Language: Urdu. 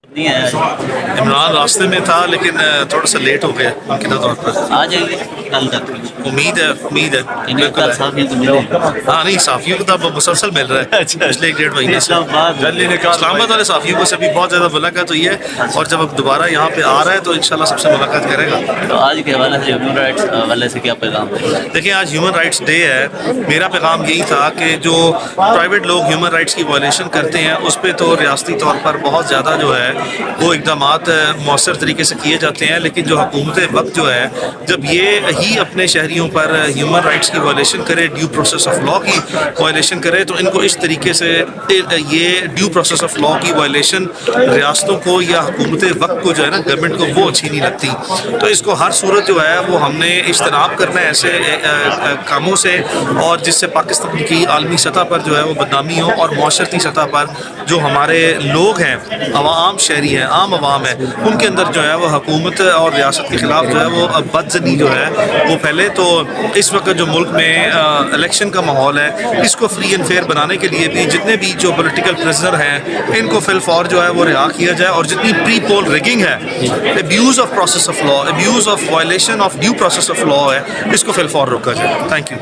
نہیں آیا عمران راستے میں تھا لیکن تھوڑا سا لیٹ ہو گیا ممکنہ طور پر. آ جائیں گے کل تک. امید ہے بالکل کل ہے. صافی تو ملے. ہاں نہیں صحافیوں کو تو اب مسلسل مل رہا ہے پچھلے 1-1.5 مہینے سے. اسلام آباد اسلام آباد والے صحافیوں کو سے بھی بہت زیادہ ملاقات ہوئی ہے اور جب اب دوبارہ یہاں پہ آ رہا ہے تو انشاءاللہ سب سے ملاقات کرے گا. تو آج کے حوالے سے ہیومن رائٹس حوالے سے کیا پیغام ہے؟ دیکھیں آج ہیومن رائٹس ڈے ہے. میرا پیغام یہی تھا کہ جو پرائیویٹ لوگ ہیومن رائٹس کی وائلیشن کرتے ہیں اس پہ تو ریاستی طور پر بہت زیادہ جو ہے وہ اقدامات مؤثر طریقے سے کیے جاتے ہیں، لیکن جو حکومت وقت جو ہے جب یہ ہی اپنے شہریوں پر ہیومن رائٹس کی وائلیشن کرے، ڈیو پروسیس آف لا کی وائلیشن کرے، تو ان کو اس طریقے سے یہ ڈیو پروسیس آف لا کی وائلیشن ریاستوں کو یا حکومت وقت کو جو ہے نا گورنمنٹ کو وہ اچھی نہیں لگتی. تو اس کو ہر صورت جو ہے وہ ہم نے اجتناب کرنا ہے ایسے کاموں سے، اور جس سے پاکستان کی عالمی سطح پر جو ہے وہ بدنامی ہو، اور معاشرتی سطح پر جو ہمارے لوگ ہیں، عوام شہری ہیں، عام عوام ہیں، ان کے اندر جو ہے وہ حکومت اور ریاست کے خلاف جو ہے وہ بدزنی جو ہے وہ پھیلے. تو اس وقت جو ملک میں الیکشن کا ماحول ہے اس کو فری اینڈ فیئر بنانے کے لیے بھی جتنے بھی جو پولیٹیکل پرزنر ہیں ان کو فی الفور جو ہے وہ رہا کیا جائے، اور جتنی پری پول ریگنگ ہے، abuse of process of law, abuse of violation of due process of law ہے، اس کو فی الفور روکا جائے. Thank you.